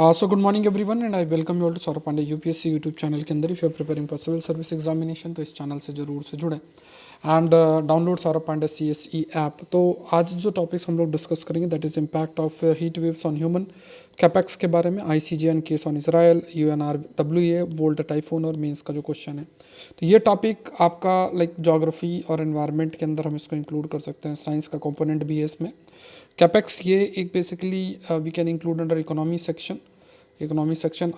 So good morning everyone and I welcome you all to Saurabh Pandey UPSC YouTube channel के अंदर। If you are preparing for civil service examination तो इस चैनल से जरूर से जुड़ें and download Saurabh Pandey CSE app. तो आज जो टॉपिक्स हम लोग डिस्कस करेंगे that is impact of heat waves on human, capex के बारे में, ICJN case on Israel, UNRWA Volt Typhoon और मीन्स का जो क्वेश्चन है। तो ये टॉपिक आपका लाइक जोग्राफी और एनवायरनमेंट के अंदर हम इसको इंक्लूड कर सकते हैं, साइंस का कंपोनेंट भी है इसमें। कैपेक्स ये एक basically we can include under economy section.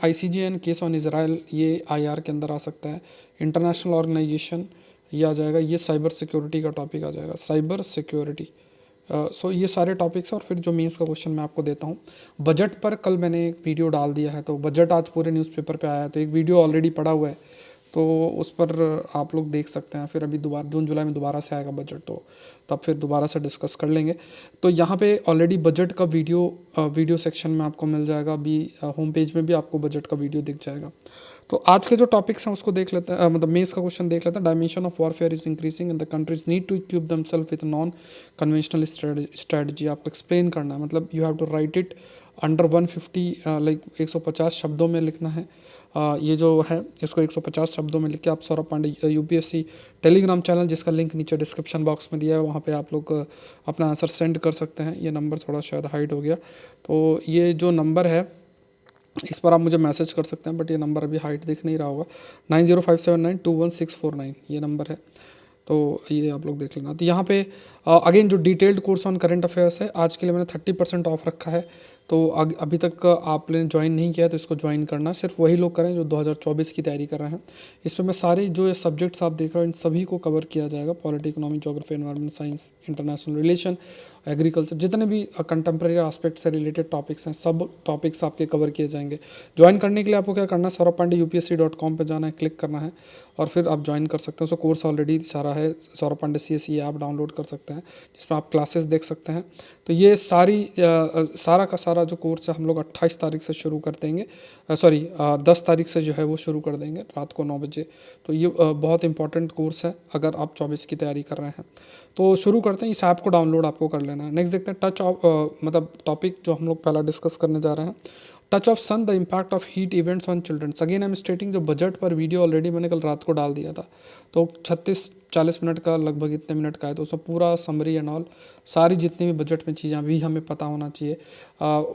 ICJN case on Israel ये IR के अंदर आ सकता है। इंटरनेशनल ऑर्गेनाइजेशन ये आ जाएगा। ये साइबर सिक्योरिटी का टॉपिक आ जाएगा, साइबर सिक्योरिटी। सो ये सारे टॉपिक्स। और फिर जो मीन्स का क्वेश्चन मैं आपको देता हूँ, बजट पर कल मैंने एक वीडियो डाल दिया है, तो बजट आज पूरे न्यूज़पेपर पे आया है, तो एक वीडियो ऑलरेडी पड़ा हुआ है, तो उस पर आप लोग देख सकते हैं। फिर अभी दोबारा जून जुलाई में दोबारा से आएगा बजट, तो तब फिर दोबारा से डिस्कस कर लेंगे। तो यहाँ पे ऑलरेडी बजट का वीडियो सेक्शन में आपको मिल जाएगा, अभी होम पेज में भी आपको बजट का वीडियो दिख जाएगा। तो आज के जो टॉपिक्स हैं उसको देख लेते हैं, मतलब मेंस का क्वेश्चन देख लेते हैं। Dimension of warfare is increasing and the countries need to equip themselves with non conventional strategy. आपको एक्सप्लेन करना है, मतलब you have to write it under 150, like 150 शब्दों में लिखना है। ये जो है इसको 150 शब्दों में लिख के आप Saurabh Pandey UPSC Telegram channel, जिसका लिंक नीचे डिस्क्रिप्शन बॉक्स में दिया है, वहाँ पे आप लोग अपना आंसर सेंड कर सकते हैं। ये नंबर थोड़ा शायद हाइड हो गया, तो ये जो नंबर है इस पर आप मुझे मैसेज कर सकते हैं, बट ये नंबर अभी हाइट दिख नहीं रहा होगा। 9057921649 ये नंबर है, तो ये आप लोग देख लेना। तो यहाँ पे अगेन जो detailed course on current affairs है, आज के लिए मैंने 30% ऑफ रखा है। तो अभी तक आपने ज्वाइन नहीं किया तो इसको ज्वाइन करना, सिर्फ वही लोग करें जो 2024 की तैयारी कर रहे हैं। इसमें मैं सारे जो सब्जेक्ट्स आप देख रहे हो इन सभी को कवर किया जाएगा। Polity, economy, geography, environment science, international relation, agriculture, जितने भी कंटेम्प्रेरी एस्पेक्ट से रिलेटेड टॉपिक्स हैं, सब टॉपिक्स आपके कवर किए जाएंगे। ज्वाइन करने के लिए आपको क्या करना है, सौरभ पांडे UPSC.com पर जाना है, क्लिक करना है और फिर आप ज्वाइन कर सकते हैं। सो कोर्स ऑलरेडी सारा है, Saurabh Pandey CSE app download कर सकते हैं, जिसमें आप क्लासेस देख सकते हैं। तो ये सारा का सारा जो कोर्स है हम लोग 28 तारीख से शुरू कर देंगे, 10 तारीख से जो है वो शुरू कर देंगे रात को 9 बजे। तो ये बहुत इंपॉर्टेंट कोर्स है अगर आप 24 की तैयारी कर रहे हैं। तो शुरू करते हैं, इस ऐप को डाउनलोड आपको कर लेना है। नेक्स्ट देखते हैं टच ऑफ, मतलब टॉपिक जो हम लोग पहला डिस्कस करने जा रहे हैं, touch of sun the impact of heat events on childrens. Again I am stating, जो बजट पर वीडियो ऑलरेडी मैंने कल रात को डाल दिया था, तो 36-40 मिनट का लगभग इतने मिनट का है, तो उसमें पूरा समरी एंड ऑल, सारी जितनी भी बजट में चीज़ें भी हमें पता होना चाहिए,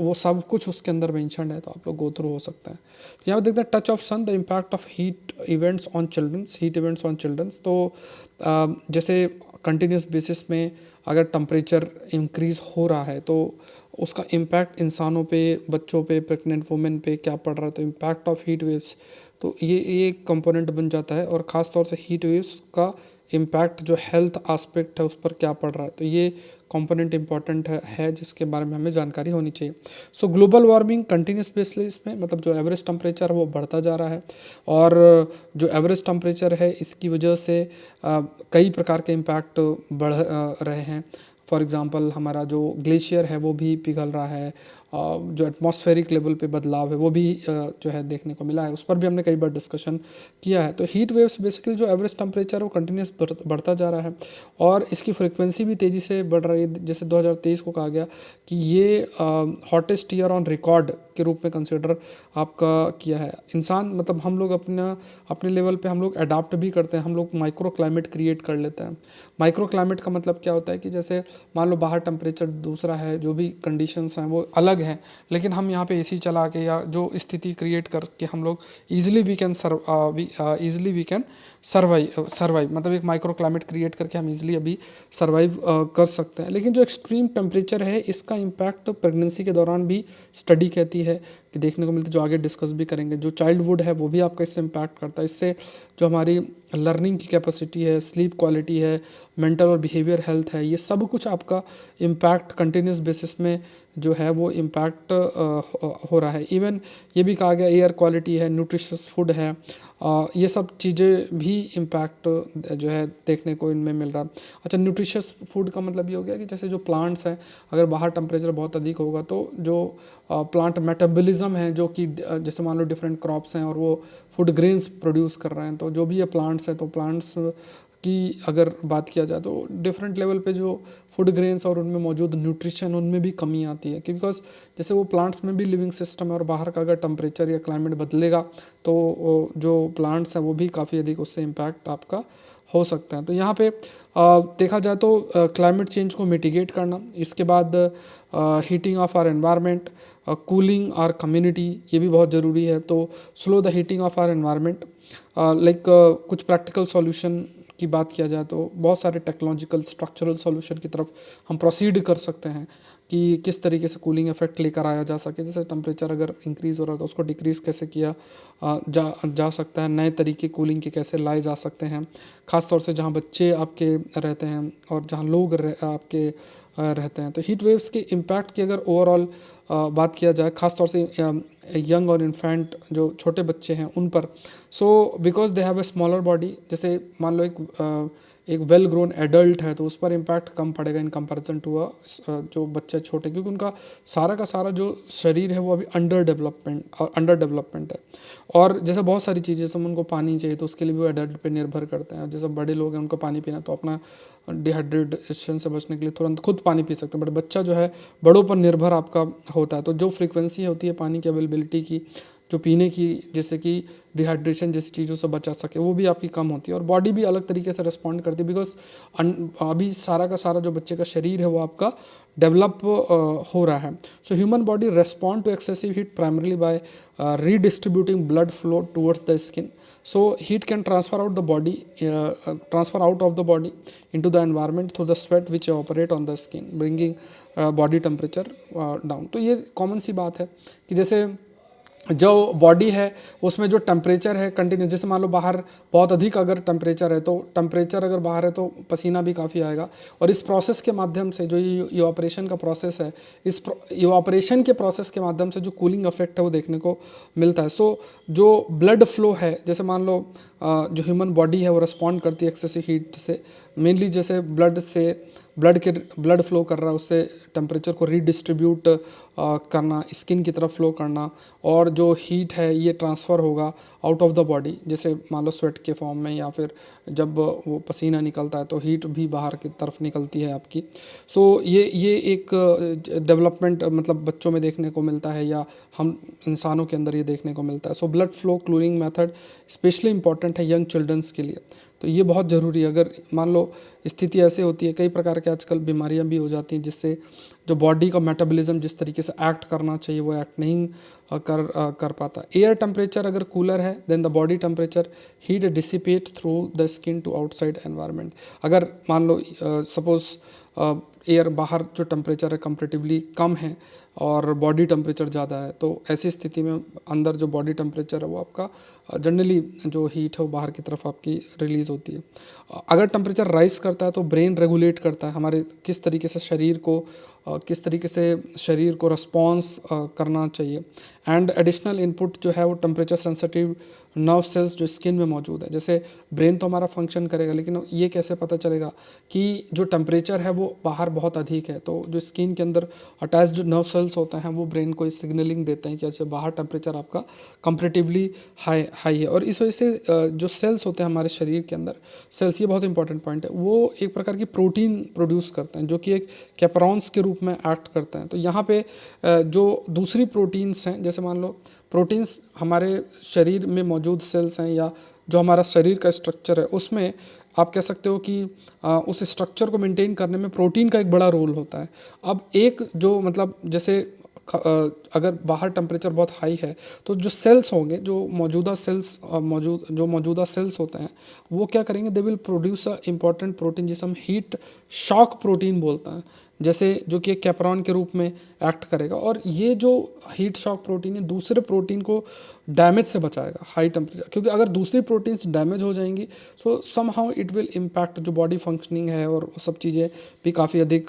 वो सब कुछ उसके अंदर मेंशन्ड है, तो आप लोग गो थ्रू हो सकते हैं। तो यहाँ पर देखते हैं touch of sun the impact of heat events on childrens. तो जैसे कंटिन्यूस बेसिस में अगर टेम्परेचर इंक्रीज़ हो रहा है तो उसका इम्पैक्ट इंसानों पे, बच्चों पे, प्रेग्नेंट वुमेन पे क्या पड़ रहा है, तो इम्पैक्ट ऑफ हीट वेव्स, तो ये एक कंपोनेंट बन जाता है। और ख़ास तौर से हीट वेव्स का इम्पैक्ट जो हेल्थ एस्पेक्ट है उस पर क्या पड़ रहा है, तो ये कंपोनेंट इंपॉर्टेंट है जिसके बारे में हमें जानकारी होनी चाहिए। सो ग्लोबल वार्मिंग कंटिन्यूस बेसिस में, मतलब जो एवरेज टेम्परेचर है वो बढ़ता जा रहा है, और जो एवरेज टेम्परेचर है इसकी वजह से कई प्रकार के इम्पैक्ट बढ़ रहे हैं। फॉर एग्ज़ाम्पल हमारा जो ग्लेशियर है वो भी पिघल रहा है, जो एटमॉस्फेरिक लेवल पे बदलाव है वो भी जो है देखने को मिला है, उस पर भी हमने कई बार डिस्कशन किया है। तो हीट वेव्स बेसिकली जो एवरेज टेम्परेचर वो कंटिन्यूस बढ़ता जा रहा है, और इसकी फ्रिक्वेंसी भी तेज़ी से बढ़ रही है। जैसे 2023 को कहा गया कि ये हॉटेस्ट ईयर ऑन रिकॉर्ड के रूप में कंसिडर आपका किया है। इंसान, मतलब हम लोग अपने लेवल पे हम लोग अडाप्ट भी करते हैं, हम लोग माइक्रो क्लाइमेट क्रिएट कर लेते हैं। माइक्रो क्लाइमेट का मतलब क्या होता है कि जैसे मान लो बाहर टेम्परेचर दूसरा है, जो भी कंडीशंस हैं वो अलग हैं, लेकिन हम यहाँ पे AC चला के या जो स्थिति क्रिएट करके हम लोग ईजिली वी कैन सर्वाइव, मतलब एक माइक्रो क्लाइमेट क्रिएट करके हम इजीली अभी सर्वाइव कर सकते हैं। लेकिन जो एक्सट्रीम टेम्परेचर है इसका इम्पैक्ट प्रेगनेंसी के दौरान भी स्टडी कहती है कि देखने को मिलता है, जो आगे डिस्कस भी करेंगे। जो चाइल्डहुड है वो भी आपका इससे इम्पैक्ट करता है। इससे जो हमारी लर्निंग की कैपेसिटी है, स्लीप क्वालिटी है, मेंटल और बिहेवियर हेल्थ है, ये सब कुछ आपका इम्पैक्ट कंटिन्यूस बेसिस में जो है वो इम्पैक्ट हो रहा है। इवन ये भी कहा गया एयर क्वालिटी है, न्यूट्रिशियस फूड है, ये सब चीज़ें भी इम्पैक्ट जो है देखने को इनमें मिल रहा है। अच्छा, न्यूट्रिशियस फूड का मतलब ये हो गया कि जैसे जो प्लांट्स हैं, अगर बाहर टेम्परेचर बहुत अधिक होगा तो जो प्लांट मेटाबॉलिज्म है, जो कि जैसे मान लो डिफरेंट क्रॉप्स हैं और वो फूड ग्रेन्स प्रोड्यूस कर रहे हैं, तो जो भी ये प्लांट्स हैं तो प्लांट्स की अगर बात किया जाए तो डिफरेंट लेवल पे जो फूड ग्रेन्स और उनमें मौजूद न्यूट्रिशन उनमें भी कमी आती है, बिकॉज जैसे वो प्लांट्स में भी लिविंग सिस्टम है और बाहर का अगर टेम्परेचर या क्लाइमेट बदलेगा तो जो प्लांट्स हैं वो भी काफ़ी अधिक उससे इम्पैक्ट आपका हो सकता है। तो यहाँ पे देखा जाए तो क्लाइमेट चेंज को मिटिगेट करना, इसके बाद heating of our environment, cooling our community, ये भी बहुत ज़रूरी है। तो slow the heating of our environment, like कुछ प्रैक्टिकल सॉल्यूशन की बात किया जाए तो बहुत सारे टेक्नोलॉजिकल स्ट्रक्चरल सॉल्यूशन की तरफ हम प्रोसीड कर सकते हैं कि किस तरीके से कूलिंग इफेक्ट लेकर आया जा सके। जैसे टेम्परेचर अगर इंक्रीज़ हो रहा है तो उसको डिक्रीज़ कैसे किया जा सकता है, नए तरीके कूलिंग के कैसे लाए जा सकते हैं, ख़ासतौर से जहाँ बच्चे आपके रहते हैं और जहाँ लोग आपके रहते हैं। तो हीट वेव्स के इम्पैक्ट की अगर ओवरऑल बात किया जाए, ख़ासतौर से यंग और इन्फेंट जो छोटे बच्चे हैं उन पर, so because they have a smaller body, जैसे मान लो एक वेल ग्रोन एडल्ट है तो उस पर इम्पैक्ट कम पड़ेगा इन कंपैरिजन टू जो बच्चे छोटे, क्योंकि उनका सारा का सारा जो शरीर है वो अभी अंडर डेवलपमेंट है। और जैसे बहुत सारी चीज़ें, जैसे उनको पानी चाहिए तो उसके लिए भी वो एडल्ट पे निर्भर करते हैं। जैसे बड़े लोग हैं उनको पानी पीना तो अपना डिहाइड्रेशन से बचने के लिए तुरंत खुद पानी पी सकते हैं, बट बच्चा जो है बड़ों पर निर्भर आपका होता है। तो जो फ्रीक्वेंसी होती है पानी की अवेलेबिलिटी की, जो पीने की, जैसे कि डिहाइड्रेशन जैसी चीज़ों से बचा सके, वो भी आपकी कम होती है और बॉडी भी अलग तरीके से रिस्पॉन्ड करती है, बिकॉज अभी सारा का सारा जो बच्चे का शरीर है वो आपका डेवलप हो रहा है। So human body respond to excessive heat primarily by redistributing blood flow towards the skin. So heat can transfer out of the body into the environment through the sweat which evaporate on the skin, bringing body temperature down. तो ये common सी बात है कि जैसे जो body है उसमें जो टेम्परेचर है कंटिन्यू, जैसे मान लो बाहर बहुत अधिक अगर टेम्परेचर है तो टेम्परेचर अगर बाहर है तो पसीना भी काफ़ी आएगा, और इस प्रोसेस के माध्यम से जो ये ऑपरेशन का प्रोसेस है, इस ऑपरेशन के प्रोसेस के माध्यम से जो कूलिंग इफेक्ट है वो देखने को मिलता है। सो जो ब्लड फ्लो है, जैसे मान लो जो ह्यूमन बॉडी है वो रिस्पॉन्ड करती है एक्सेसिव हीट से, मेनली जैसे ब्लड फ्लो कर रहा है उससे टेम्परेचर को रीडिस्ट्रीब्यूट करना, स्किन की तरफ फ्लो करना, और जो हीट है ये ट्रांसफ़र होगा आउट ऑफ द बॉडी, जैसे मान लो स्वेट के फॉर्म में, या फिर जब वो पसीना निकलता है तो हीट भी बाहर की तरफ निकलती है आपकी। सो ये एक डेवलपमेंट मतलब बच्चों में देखने को मिलता है या हम इंसानों के अंदर ये देखने को मिलता है। So blood flow cooling method specially important है यंग चिल्ड्रंस के लिए, तो ये बहुत ज़रूरी है। अगर मान लो स्थिति ऐसे होती है, कई प्रकार के आजकल बीमारियां भी हो जाती हैं जिससे जो बॉडी का मेटाबॉलिज्म जिस तरीके से एक्ट करना चाहिए वो एक्ट नहीं कर पाता। एयर टेम्परेचर अगर कूलर है then the body temperature heat dissipate through the skin to outside environment. अगर मान लो सपोज एयर बाहर जो टेम्परेचर है कंपेरेटिवली कम है और बॉडी टेम्परेचर ज़्यादा है, तो ऐसी स्थिति में अंदर जो बॉडी टेम्परेचर है वो आपका जनरली जो हीट है वो बाहर की तरफ आपकी रिलीज़ होती है। अगर टेम्परेचर राइज करता है तो ब्रेन रेगुलेट करता है हमारे किस तरीके से शरीर को रिस्पॉन्स करना चाहिए। एंड एडिशनल इनपुट जो है वो टेम्परेचर सेंसिटिव नर्व सेल्स जो स्किन में मौजूद है, जैसे ब्रेन तो हमारा फंक्शन करेगा, लेकिन ये कैसे पता चलेगा कि जो टेम्परेचर है वो बाहर बहुत अधिक है, तो जो स्किन के अंदर अटैच जो नर्व सेल्स होते हैं वो ब्रेन को सिग्नलिंग देते हैं कि अच्छा बाहर टेम्परेचर आपका कंपेरेटिवली हाई है। और इस वजह से जो सेल्स होते हैं हमारे शरीर के अंदर, सेल्स, ये बहुत इंपॉर्टेंट पॉइंट है, वो एक प्रकार की प्रोटीन प्रोड्यूस करते हैं जो कि एक कैपरॉन्स के रूप में एक्ट करते हैं। तो यहाँ पे जो दूसरी प्रोटीन्स हैं, जैसे मान लो प्रोटीन्स हमारे शरीर में मौजूद सेल्स हैं या जो हमारा शरीर का स्ट्रक्चर है उसमें आप कह सकते हो कि उस स्ट्रक्चर को मेंटेन करने में प्रोटीन का एक बड़ा रोल होता है। अब एक जो मतलब जैसे अगर बाहर टेम्परेचर बहुत हाई है तो जो सेल्स होंगे, जो मौजूदा सेल्स होते हैं वो क्या करेंगे, they will produce a important protein जिसे हम हीट शॉक प्रोटीन बोलते हैं, जैसे जो कि एक कैपरॉन के रूप में एक्ट करेगा। और ये जो हीट शॉक प्रोटीन है दूसरे प्रोटीन को डैमेज से बचाएगा हाई टेम्परेचर, क्योंकि अगर दूसरी प्रोटीन्स डैमेज हो जाएंगी so somehow it will impact जो बॉडी फंक्शनिंग है और सब चीज़ें भी काफ़ी अधिक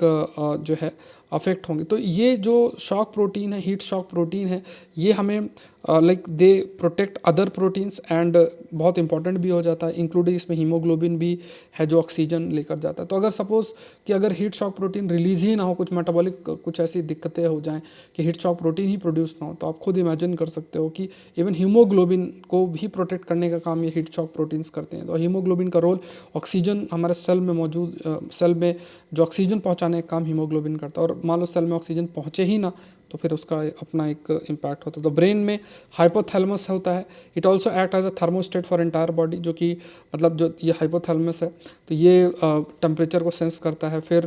जो है अफेक्ट होंगी। तो ये जो शॉक प्रोटीन है, हीट शॉक प्रोटीन है, ये हमें like they protect other proteins and बहुत इंपॉर्टेंट भी हो जाता है, इंक्लूडिंग इसमें हीमोग्लोबिन भी है जो ऑक्सीजन लेकर जाता है। तो अगर सपोज कि अगर हीट शॉक प्रोटीन रिलीज ही ना हो, कुछ मेटाबॉलिक कुछ ऐसी दिक्कतें हो जाएं कि हीट शॉक प्रोटीन ही प्रोड्यूस ना हो, तो आप खुद इमेजिन कर सकते हो कि इवन हीमोग्लोबिन को भी प्रोटेक्ट करने का काम ये हीट शॉक प्रोटीन्स करते हैं। तो हीमोग्लोबिन का रोल ऑक्सीजन हमारे सेल में मौजूद सेल में जो ऑक्सीजन पहुंचाने का काम हीमोग्लोबिन करता है, और मान लो सेल में ऑक्सीजन पहुंचे ही ना तो फिर उसका अपना एक इम्पैक्ट होता है। तो ब्रेन में हाइपोथैलेमस होता है, it also act as a thermostat for entire body, जो कि मतलब जो ये हाइपोथैलेमस है तो ये टेम्परेचर को सेंस करता है। फिर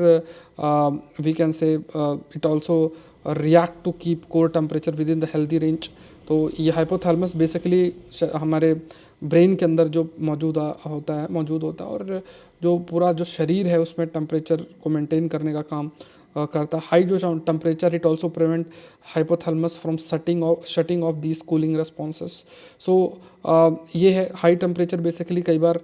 we can say it also react to keep core temperature within the healthy range. तो ये हाइपोथैलेमस बेसिकली हमारे ब्रेन के अंदर जो मौजूद होता है और जो पूरा जो शरीर है उसमें टेम्परेचर को मेंटेन करने का काम करता है। हाई जो temperature it also prevent hypothalamus from shutting off these cooling responses. So ये है हाई टेम्परेचर बेसिकली कई बार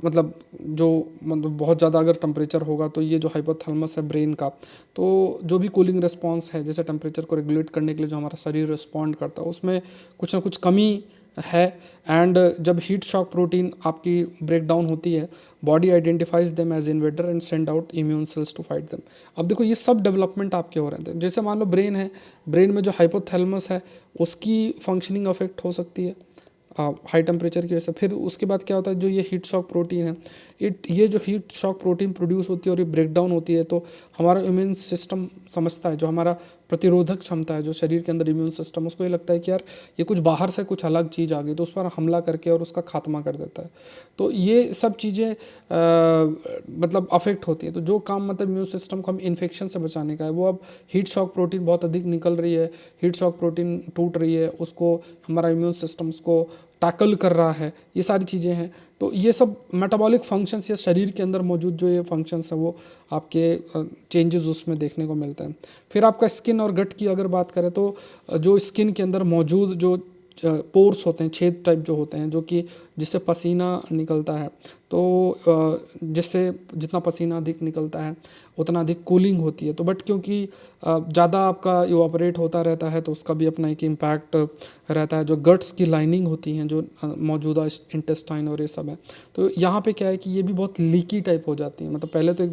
मतलब बहुत ज़्यादा अगर टेम्परेचर होगा तो ये जो हाइपोथैलेमस है ब्रेन का, तो जो भी कूलिंग रिस्पॉन्स है जैसे टेम्परेचर को रेगुलेट करने के लिए जो हमारा शरीर रिस्पॉन्ड करता है उसमें कुछ ना कुछ कमी है। एंड जब हीट शॉक प्रोटीन आपकी ब्रेक डाउन होती है, body identifies them as invader and send out immune cells to fight them. अब देखो ये सब डेवलपमेंट आपके हो रहे थे। जैसे मान लो ब्रेन है, ब्रेन में जो हाइपोथैलेमस है उसकी फंक्शनिंग अफेक्ट हो सकती है हाई टेम्परेचर की वजह से। फिर उसके बाद क्या होता है, जो ये हीट शॉक प्रोटीन है ये जो हीट शॉक प्रोटीन प्रोड्यूस होती है और ये ब्रेक डाउन होती है, तो हमारा इम्यून सिस्टम समझता है, जो हमारा प्रतिरोधक क्षमता है जो शरीर के अंदर इम्यून सिस्टम, उसको ये लगता है कि यार ये कुछ बाहर से कुछ अलग चीज़ आ गई, तो उस पर हमला करके और उसका खात्मा कर देता है। तो ये सब चीज़ें मतलब अफेक्ट होती है। तो जो काम मतलब इम्यून सिस्टम को हम इन्फेक्शन से बचाने का है, वो अब हीट शॉक प्रोटीन बहुत अधिक निकल रही है, हीट शॉक प्रोटीन टूट रही है, उसको हमारा इम्यून सिस्टम उसको टैकल कर रहा है, ये सारी चीज़ें हैं। तो ये सब मेटाबॉलिक फंक्शंस या शरीर के अंदर मौजूद जो ये फंक्शंस हैं वो आपके चेंजेस उसमें देखने को मिलते हैं। फिर आपका स्किन और गट की अगर बात करें तो जो स्किन के अंदर मौजूद जो पोर्स होते हैं, छेद टाइप जो होते हैं, जो कि जिससे पसीना निकलता है, तो जिससे जितना पसीना अधिक निकलता है उतना अधिक कूलिंग होती है। तो बट क्योंकि ज़्यादा आपका इवापोरेट होता रहता है तो उसका भी अपना एक इम्पैक्ट रहता है। जो गट्स की लाइनिंग होती हैं, जो मौजूदा इंटेस्टाइन और ये सब है, तो यहाँ पे क्या है कि ये भी बहुत लीकी टाइप हो जाती है। मतलब पहले तो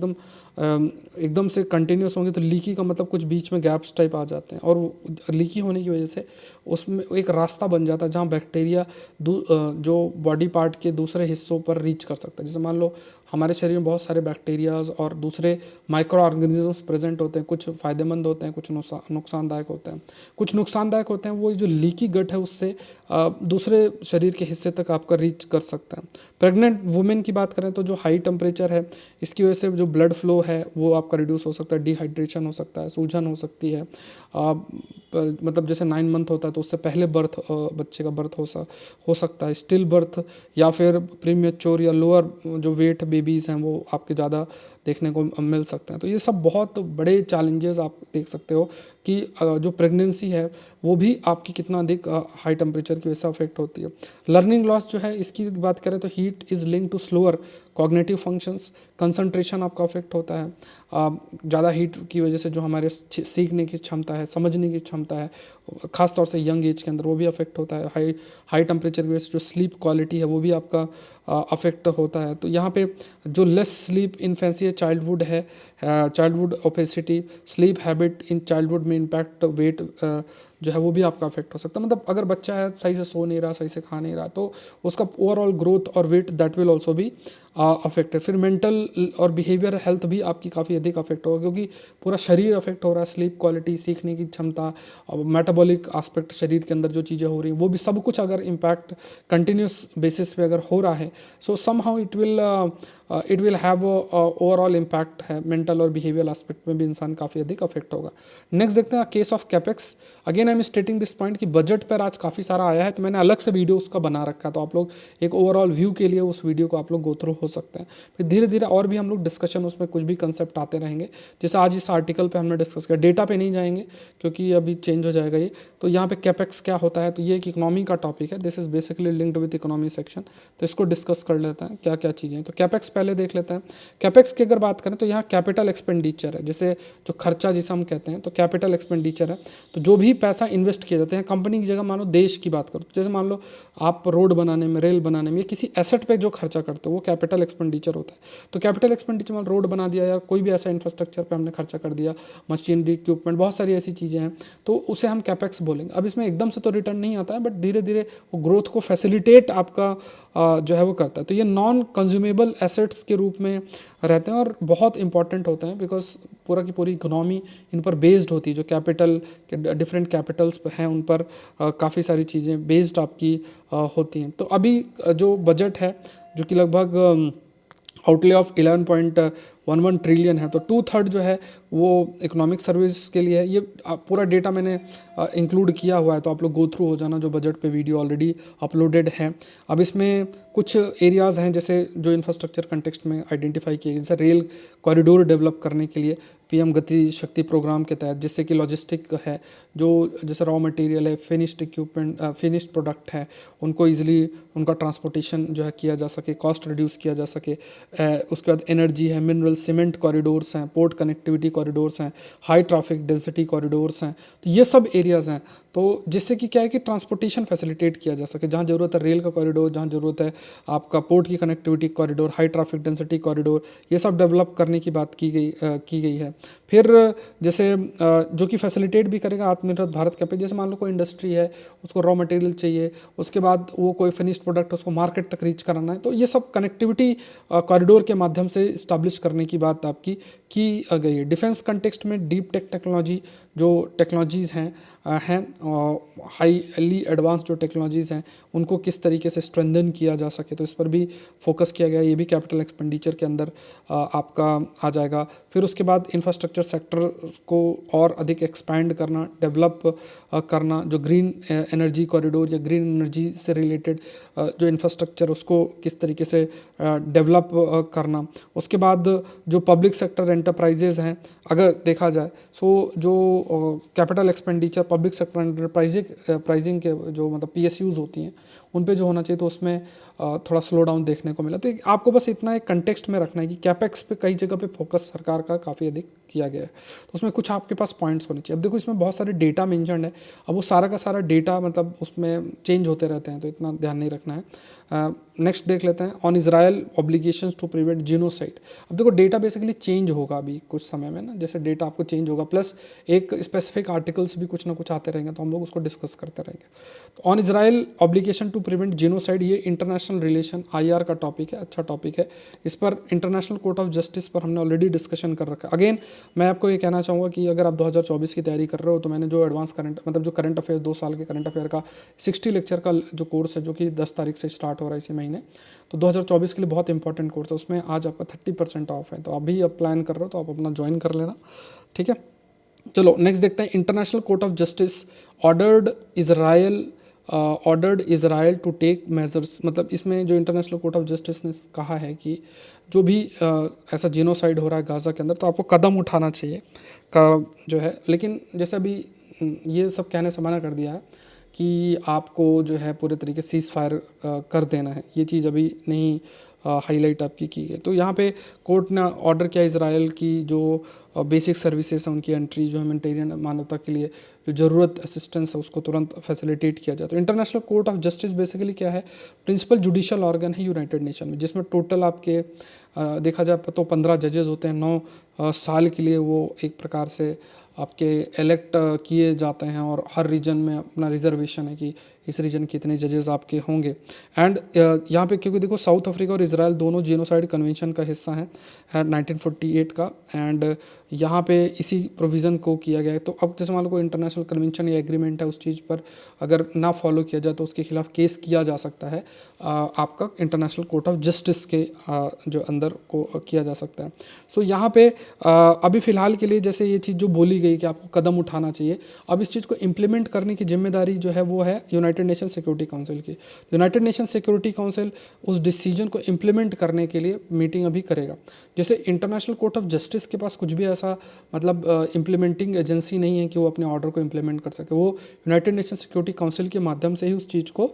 एकदम से कंटिन्यूस होंगे तो लीकी का मतलब कुछ बीच में गैप्स टाइप आ जाते हैं, और लीकी होने की वजह से उसमें एक रास्ता बन जाता है जहाँ बैक्टीरिया जो बॉडी पार्ट के दूसरे हिस्सों पर रीच कर सकता है। जैसे मान लो हमारे शरीर में बहुत सारे बैक्टीरियाज और दूसरे माइक्रो ऑर्गेनिजम्स प्रेजेंट होते हैं, कुछ फ़ायदेमंद होते हैं, कुछ नुकसानदायक होते हैं। कुछ नुकसानदायक होते हैं, वो जो लीकी गट है उससे दूसरे शरीर के हिस्से तक आपका रीच कर सकता है। प्रेग्नेंट वुमेन की बात करें तो जो हाई टेम्परेचर है इसकी वजह से जो ब्लड फ्लो है वो आपका रिड्यूस हो सकता है, डिहाइड्रेशन हो सकता है, सूजन हो सकती है। मतलब जैसे 9 मंथ होता है तो उससे पहले बच्चे का बर्थ हो सकता है, स्टिल बर्थ, या फिर प्रीमेच्योर या लोअर जो वेट बेबीज़ हैं वो आपके ज़्यादा देखने को मिल सकते हैं। तो ये सब बहुत बड़े चैलेंजेस आप देख सकते हो कि जो प्रेगनेंसी है वो भी आपकी कितना अधिक हाई टेम्परेचर की वजह से अफेक्ट होती है। लर्निंग लॉस जो है इसकी बात करें तो heat is link to slower cognitive functions, concentration आपका अफेक्ट होता है। ज़्यादा हीट की वजह से जो हमारे सीखने की क्षमता है, समझने की क्षमता है, खास तौर से यंग एज के अंदर वो भी अफेक्ट होता है। हाई टेम्परेचर की वजह से जो स्लीप क्वालिटी है वो भी आपका अफेक्ट होता है। तो यहाँ पे जो लेस स्लीप इन्फेंसी चाइल्डहुड है, childhood opacity, sleep habit in childhood में इम्पैक्ट वेट जो है वो भी आपका अफेक्ट हो सकता है। मतलब अगर बच्चा है सही से सो नहीं रहा, सही से खा नहीं रहा, तो उसका ओवरऑल ग्रोथ और weight that will also be affected. फिर मेंटल और बिहेवियर हेल्थ भी आपकी काफ़ी अधिक अफेक्ट होगा, क्योंकि पूरा शरीर अफेक्ट हो रहा है। स्लीप क्वालिटी, सीखने की क्षमता और मेटाबॉलिक एस्पेक्ट शरीर के अंदर जो चीज़ें हो रही हैं वो भी सब कुछ अगर इम्पैक्ट कंटिन्यूस बेसिस पे अगर हो रहा है, सो somehow it will have overall impact है। मेंटल और बिहेवियल एस्पेक्ट में भी इंसान काफ़ी अधिक अफेक्ट होगा। नेक्स्ट देखते हैं case of capex. Again I am स्टेटिंग this point कि बजट पर आज काफ़ी सारा आया है, तो मैंने अलग से वीडियो उसका बना रखा है, तो आप लोग एक ओवरऑल व्यू के लिए उस वीडियो को आप लोग गो थ्रू हो सकते हैं। फिर धीरे धीरे और भी हम लोग डिस्कशन उसमें कुछ भी कंसेप्ट आते रहेंगे। जैसे आज इस आर्टिकल पे हमने डिस्कस किया, डेटा पे नहीं जाएंगे क्योंकि अभी चेंज हो जाएगा ये। तो यहाँ पे कैपेक्स क्या होता है, तो ये एक इकोनॉमी का टॉपिक है, this is basically linked with economy section, तो इसको डिस्कस कर लेते हैं क्या क्या चीज़ें। तो कैपेक्स पहले देख लेते हैं। कैपेक्स की अगर बात करें तो यहाँ कैपिटल एक्सपेंडिचर है, जैसे जो खर्चा जिसे हम कहते हैं, तो कैपिटल एक्सपेंडिचर है। तो जो भी पैसा पैसा इन्वेस्ट किया जाता है कंपनी की जगह। मान लो देश की बात करो, जैसे मान लो आप रोड बनाने में, रेल बनाने में, किसी एसेट पे जो खर्चा करते हो वो कैपिटल एक्सपेंडिचर होता है। तो कैपिटल एक्सपेंडिचर में रोड बना दिया या कोई भी ऐसा इंफ्रास्ट्रक्चर पे हमने खर्चा कर दिया, मशीनरी, इक्विपमेंट, बहुत सारी ऐसी चीज़ें हैं, तो उसे हम कैपेक्स बोलेंगे। अब इसमें एकदम से तो रिटर्न नहीं आता है, बट धीरे धीरे वो ग्रोथ को फैसिलिटेट आपका जो है वो करता है। तो ये नॉन कंज्यूमेबल एसेट्स के रूप में रहते हैं और बहुत इंपॉर्टेंट होते हैं, बिकॉज पूरा की पूरी इकोनॉमी इन पर बेस्ड होती है। जो कैपिटल के डिफरेंट कैपिटल्स हैं उन पर काफ़ी सारी चीज़ें बेस्ड आपकी होती हैं। तो अभी जो बजट है जो कि लगभग आउटले ऑफ 11.11 ट्रिलियन है, तो 2/3 जो है वो इकोनॉमिक सर्विस के लिए है। ये पूरा डेटा मैंने इंक्लूड किया हुआ है, तो आप लोग गो थ्रू हो जाना, जो बजट पे वीडियो ऑलरेडी अपलोडेड है। अब इसमें कुछ एरियाज़ हैं जैसे जो इंफ्रास्ट्रक्चर कंटेक्स्ट में आइडेंटिफाई किए गए, जैसे रेल कॉरिडोर डेवलप करने के लिए पीएम गति शक्ति प्रोग्राम के तहत, जिससे कि लॉजिस्टिक है, जो जैसे रॉ मटेरियल है, फिनिश्ड इक्विपमेंट, फिनिश्ड प्रोडक्ट है, उनको ईजिली उनका ट्रांसपोर्टेशन जो है किया जा सके, कॉस्ट रिड्यूस किया जा सके। उसके बाद एनर्जी है, मिनरल, सीमेंट कॉरिडोर्स हैं, पोर्ट कनेक्टिविटी कॉरिडोर्स हैं, हाई ट्रैफिक डेंसिटी कॉरिडोर्स हैं। तो ये सब एरियाज़ हैं, तो जिससे कि क्या है कि ट्रांसपोर्टेशन फैसिलिटेट किया जा सके। जहाँ ज़रूरत है रेल का कॉरिडोर, जहाँ ज़रूरत है आपका पोर्ट की connectivity corridor, high traffic density corridor, ये सब डेवलप करने की बात की गई है। फिर जैसे जो कि फैसिलिटेट भी करेगा आत्मनिर्भर भारत के पे, जैसे मान लो कोई इंडस्ट्री है, उसको रॉ मटेरियल चाहिए, उसके बाद वो कोई फिनिश्ड प्रोडक्ट उसको मार्केट तक रीच कराना है, तो ये सब कनेक्टिविटी कॉरिडोर के माध्यम से इस्टेब्लिश करने की बात आपकी की गई है। डिफेंस कंटेक्स्ट में डीप टेक टेक्नोलॉजी जो टेक्नोलॉजीज़ हैं हाईली एडवांस जो टेक्नोलॉजीज़ हैं उनको किस तरीके से स्ट्रेंथन किया जा सके, तो इस पर भी फोकस किया गया। ये भी कैपिटल एक्सपेंडिचर के अंदर आपका आ जाएगा। फिर उसके बाद इंफ्रास्ट्रक्चर सेक्टर को और अधिक एक्सपैंड करना, डेवलप करना, जो ग्रीन एनर्जी कॉरिडोर या ग्रीन एनर्जी से रिलेटेड जो इंफ्रास्ट्रक्चर उसको किस तरीके से डेवलप करना। उसके बाद जो पब्लिक सेक्टर एंटरप्राइजेज़ हैं, अगर देखा जाए सो जो capital expenditure public sector enterprising के जो मतलब PSUs होती हैं उन पे जो होना चाहिए, तो उसमें थोड़ा स्लो डाउन देखने को मिला। तो आपको बस इतना एक कंटेक्स्ट में रखना है कि कैपेक्स पे कई जगह पे फोकस सरकार का काफ़ी अधिक किया गया है, तो उसमें कुछ आपके पास पॉइंट्स होने चाहिए। अब देखो इसमें बहुत सारे डेटा मेंशन है, अब वो सारा का सारा डेटा मतलब उसमें चेंज होते रहते हैं, तो इतना ध्यान नहीं रखना है। नेक्स्ट देख लेते हैं, on Israel obligations to prevent genocide. अब देखो डेटा बेसिकली चेंज होगा अभी कुछ समय में ना, जैसे डेटा आपको चेंज होगा, प्लस एक स्पेसिफिक आर्टिकल्स भी कुछ ना कुछ आते रहेंगे, तो हम लोग उसको डिस्कस करते रहेंगे। तो on Israel obligation to prevent genocide, ये इंटरनेशनल रिलेशन IR का टॉपिक है, अच्छा टॉपिक है। इस पर इंटरनेशनल कोर्ट ऑफ जस्टिस पर हमने ऑलरेडी डिस्कशन कर रखा है। अगेन मैं आपको ये कहना चाहूँगा कि अगर आप 2024 की तैयारी कर रहे हो, तो मैंने जो एडवांस करंट मतलब जो करंट अफेयर्स 2 साल के करंट अफेयर का 60 लेक्चर का जो कोर्स है, जो कि 10 तारीख से स्टार्ट हो रहा है इसी महीने, तो 2024 के लिए बहुत इंपॉर्टेंट कोर्स है। उसमें आज आपका 30% ऑफ है, तो अभी आप प्लान कर रहे हो तो आप अपना ज्वाइन कर लेना, ठीक है। चलो नेक्स्ट देखते हैं, International Court of Justice ordered Israel to take measures. मतलब इसमें जो इंटरनेशनल कोर्ट ऑफ जस्टिस ने कहा है कि जो भी ऐसा जीनोसाइड हो रहा है गाज़ा के अंदर, तो आपको कदम उठाना चाहिए का जो है। लेकिन जैसे अभी ये सब कहने से मना कर दिया है कि आपको जो है पूरे तरीके से सीज़ फायर कर देना है, ये चीज़ अभी नहीं हाईलाइट आपकी की है। तो यहाँ पे कोर्ट ने ऑर्डर किया इजराइल की जो बेसिक सर्विसेज हैं उनकी एंट्री, जो ह्यूमैनिटेरियन मानवता के लिए जो ज़रूरत असिस्टेंस है उसको तुरंत फैसिलिटेट किया जाए। तो international Court of justice basically क्या है, प्रिंसिपल जुडिशल ऑर्गन है यूनाइटेड नेशन में, जिसमें टोटल आपके देखा जाए तो 15 जजेस होते हैं। 9 साल के लिए वो एक प्रकार से आपके इलेक्ट किए जाते हैं, और हर रीजन में अपना रिजर्वेशन है कि इस रीजन के इतने जजेस आपके होंगे। एंड यहाँ पे क्योंकि देखो साउथ अफ्रीका और इजराइल दोनों जीनोसाइड कन्वेंशन का हिस्सा हैं 1948 का, एंड यहाँ पे इसी प्रोविज़न को किया गया है। तो अब जैसे मान लो कोई इंटरनेशनल कन्वेंशन या एग्रीमेंट है, उस चीज़ पर अगर ना फॉलो किया जाए तो उसके खिलाफ केस किया जा सकता है आपका इंटरनेशनल कोर्ट ऑफ जस्टिस के जो अंदर को किया जा सकता है। सो यहाँ पे अभी फ़िलहाल के लिए जैसे ये चीज़ जो बोली गई कि आपको कदम उठाना चाहिए, अब इस चीज़ को इम्प्लीमेंट करने की जिम्मेदारी जो है वो है यूनाइटेड नेशन सिक्योरिटी काउंसिल की। यूनाइटेड नेशन सिक्योरिटी काउंसिल उस डिसीजन को इम्प्लीमेंट करने के लिए मीटिंग अभी करेगा। जैसे इंटरनेशनल कोर्ट ऑफ जस्टिस के पास कुछ भी ऐसा मतलब इम्प्लीमेंटिंग एजेंसी नहीं है कि वो अपने ऑर्डर को इम्प्लीमेंट कर सके, वो यूनाइटेड नेशन सिक्योरिटी काउंसिल के माध्यम से ही उस चीज़ को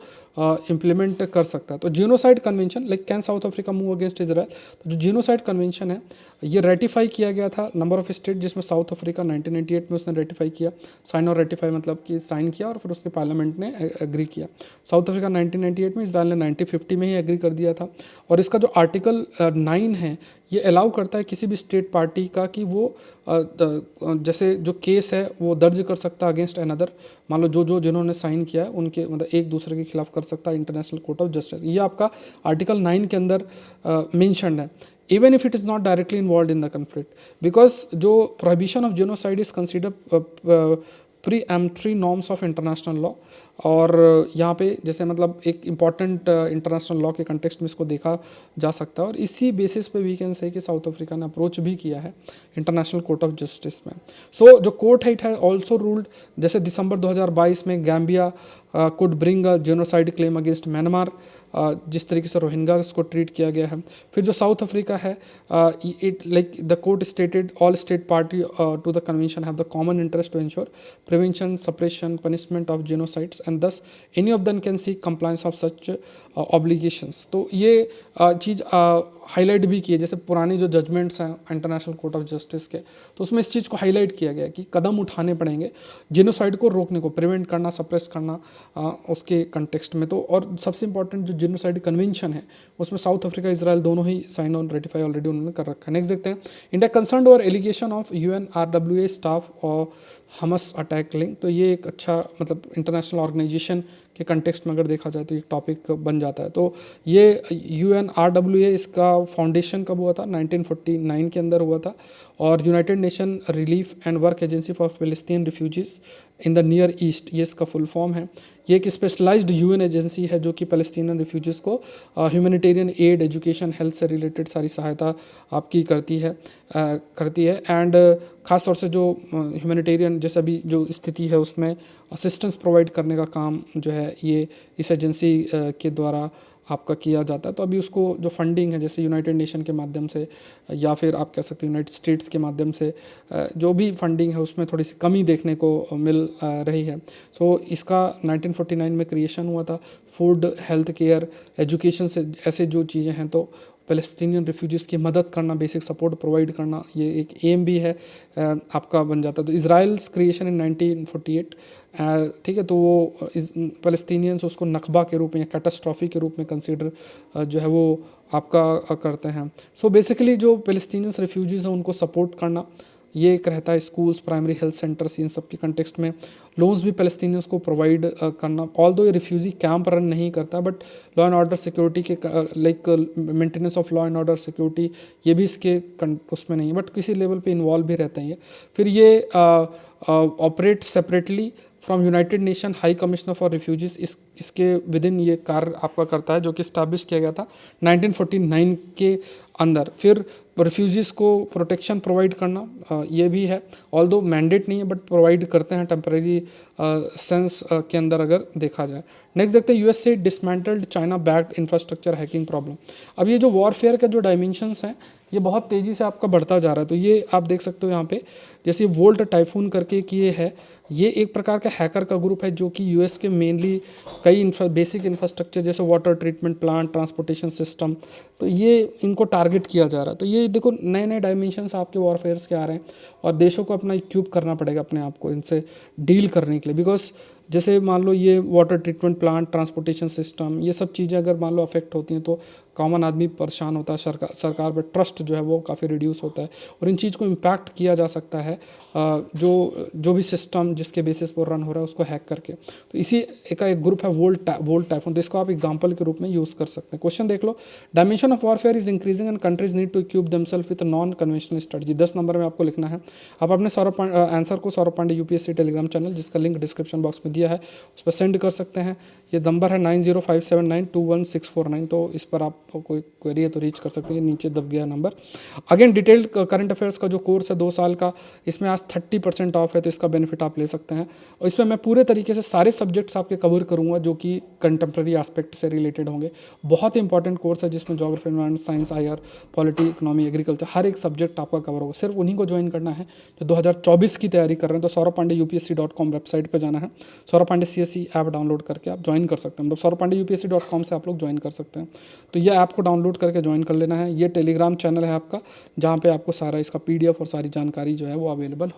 इम्प्लीमेंट कर सकता है। तो genocide convention, like can south Africa move against Israel, तो जो जीनोसाइड कन्वेंशन है ये रेटिफाई किया गया था नंबर ऑफ स्टेट, जिसमें साउथ अफ्रीका 1998 में उसने रेटिफाई किया। साइन और रेटिफाई मतलब कि साइन किया और फिर उसके पार्लियामेंट ने एग्री किया। साउथ अफ्रीका 1998 में, इसराइल ने 1950 में ही एग्री कर दिया था। और इसका जो आर्टिकल 9 है ये अलाउ करता है किसी भी स्टेट पार्टी का कि वो जैसे जो केस है वो दर्ज कर सकता है अगेंस्ट अनदर। मान लो जो जिन्होंने साइन किया है उनके मतलब एक दूसरे के खिलाफ कर सकता है इंटरनेशनल कोर्ट ऑफ जस्टिस। ये आपका आर्टिकल 9 के अंदर मेंशन्ड है। Even if it is not directly involve in the conflict, because जो prohibition of genocide is consider peremptory norms of international law. और यहाँ पे जैसे मतलब एक इम्पॉर्टेंट इंटरनेशनल लॉ के कंटेक्स्ट में इसको देखा जा सकता है। और इसी बेसिस पे वी कैन से कि साउथ अफ्रीका ने अप्रोच भी किया है इंटरनेशनल कोर्ट ऑफ जस्टिस में। सो जो कोर्ट है इट हैज ऑल्सो रूल्ड, जैसे दिसंबर 2022 में Gambia could bring a genocide claim against Myanmar, जिस तरीके से रोहिंग्यास को ट्रीट किया गया है। फिर जो साउथ अफ्रीका है, it like the court stated all state party to the convention have the common interest to ensure prevention, suppression, punishment of genocides and thus any of them can see compliance of such obligations. तो ये चीज़ highlight भी की है, जैसे पुरानी जो judgements हैं International Court of justice के, तो उसमें इस चीज़ को हाईलाइट किया गया कि कदम उठाने पड़ेंगे जेनोसाइड को रोकने को, प्रिवेंट करना, सप्रेस करना उसके कंटेक्स्ट में। तो और सबसे इंपॉर्टेंट जो जेनोसाइड कन्वेंशन है उसमें साउथ अफ्रीका इजराइल दोनों ही साइन ऑन रेटिफाई ऑलरेडी उन्होंने कर रखा है। नेक्स्ट देखते हैं, India concern over allegation of UNRWA staff और हमस अटैक लिंक। तो ये एक अच्छा मतलब इंटरनेशनल ऑर्गेनाइजेशन के कंटेक्स्ट में अगर देखा जाए तो एक टॉपिक बन जाता है। तो ये UNRWA इसका फाउंडेशन कब हुआ था? 1949 के अंदर हुआ था। और United Nation Relief and Work Agency for फ़िलिस्तीन refugees in the Near East, ये इसका फुल फॉर्म है। ये एक स्पेशलाइज्ड UN एजेंसी है जो कि फ़लस्तीनी रिफ्यूजीज़ को ह्यूमैनिटेरियन एड, एजुकेशन, हेल्थ से रिलेटेड सारी सहायता आपकी करती है एंड ख़ास तौर से जो ह्यूमैनिटेरियन जैसे अभी जो स्थिति है उसमें असिस्टेंस प्रोवाइड करने का काम जो है ये इस एजेंसी के द्वारा आपका किया जाता है। तो अभी उसको जो फंडिंग है जैसे यूनाइटेड नेशन के माध्यम से या फिर आप कह सकते हैं यूनाइटेड स्टेट्स के माध्यम से जो भी फंडिंग है उसमें थोड़ी सी कमी देखने को मिल रही है। सो इसका 1949 में क्रिएशन हुआ था। फूड, हेल्थ केयर, एजुकेशन से ऐसे जो चीज़ें हैं तो फ़लस्तीनियन रिफ्यूजीज़ की मदद करना, बेसिक सपोर्ट प्रोवाइड करना, ये एक एम भी है आपका बन जाता है। तो इज़राइल्स क्रिएशन इन 1948, ठीक है, तो वो फ़लस्तीनियंस उसको नकबा के रूप में या कैटास्ट्रॉफी के रूप में कंसीडर जो है वो आपका करते हैं। सो बेसिकली जो फ़लस्तीनियंस रिफ्यूजीज़ हैं उनको सपोर्ट करना, ये एक रहता है। स्कूल्स, प्राइमरी हेल्थ सेंटर्स, इन सब के कंटेक्स्ट में लोन्स भी पैलेस्टीनियंस को प्रोवाइड करना। ऑल दो ये रिफ्यूजी कैंप रन नहीं करता but law and order security के like maintenance of law and order security ये भी इसके उसमें नहीं है बट किसी लेवल पे इन्वॉल्व भी रहते हैं ये। फिर ये operate separately from United nation high commissioner for refugees, इसके विद इन ये कार्य आपका करता है जो कि इस्टेब्लिश किया गया था 1949 के अंदर। फिर रिफ्यूजीज़ को प्रोटेक्शन प्रोवाइड करना ये भी है, ऑल्दो मैंडेट नहीं है बट प्रोवाइड करते हैं टेम्परेरी सेंस के अंदर अगर देखा जाए। नेक्स्ट देखते हैं USA dismantled China backed infrastructure hacking problem. अब ये जो वॉरफेयर का जो डायमेंशंस हैं ये बहुत तेज़ी से आपका बढ़ता जा रहा है। तो ये आप देख सकते हो यहाँ पे जैसे वोल्ट टाइफून करके कि ये है, ये एक प्रकार का हैकर का ग्रुप है जो कि US के मेनली कई बेसिक इंफ्रास्ट्रक्चर जैसे water treatment plant, transportation system, तो ये इनको टारगेट किया जा रहा है। तो ये देखो नए नए डायमेंशंस आपके वॉरफेयर्स के आ रहे हैं और देशों को अपना इक्विप करना पड़ेगा अपने आप को इनसे डील करने के लिए। बिकॉज जैसे मान लो ये water treatment plant, transportation system, ये सब चीज़ें अगर मान लो अफेक्ट होती हैं तो कॉमन आदमी परेशान होता है, सरकार पर ट्रस्ट जो है वो काफ़ी रिड्यूस होता है और इन चीज़ को इम्पैक्ट किया जा सकता है जो भी सिस्टम जिसके बेसिस पर रन हो रहा है उसको हैक करके। तो इसी का एक ग्रुप है वोल्ट टाइफून, तो इसको आप एग्जाम्पल के रूप में यूज़ कर सकते हैं। क्वेश्चन देख लो, dimension of warfare is increasing and countries need to equip themselves with non conventional strategy. 10 number में आपको लिखना है। आप अपने आंसर को Saurabh Pandey UPSC Telegram channel जिसका लिंक डिस्क्रिप्शन बॉक्स में दिया है उस पर सेंड कर सकते हैं। ये नंबर है 9057921649, तो इस पर आप कोई क्वेरी है तो रीच कर सकते हैं, नीचे दब गया number. Again detailed current affairs का जो कोर्स है 2 साल का, इसमें आज 30% ऑफ है तो इसका बेनिफिट आप ले सकते हैं। और इसमें मैं पूरे तरीके से सारे सब्जेक्ट्स आपके कवर करूँगा जो कि कंटेम्प्रेरी एस्पेक्ट से रिलेटेड होंगे। बहुत इंपॉर्टेंट कोर्स है जिसमें geography, environment science, IR, polity, economy, agriculture, हर एक सब्जेक्ट आपका कवर होगा। सिर्फ उन्हीं को ज्वाइन करना है जो 2024 की तैयारी कर रहे हैं। तो सौरभ पांडे UPSC.com वेबसाइट पर जाना है, Saurabh Pandey CSE app download करके आप ज्वाइन ज्वाइन कर सकते हैं, मतलब saurabpandeyupsc.com से आप लोग ज्वाइन कर सकते हैं। तो ये ऐप को डाउनलोड करके ज्वाइन कर लेना है। ये टेलीग्राम चैनल है आपका, जहाँ पे आपको सारा इसका PDF और सारी जानकारी जो है वो अवेलेबल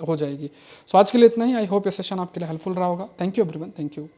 हो जाएगी। सो आज के लिए इतना ही। आई होप ये सेशन आपके लिए हेल्पफुल रहा होगा। Thank you everyone, thank you.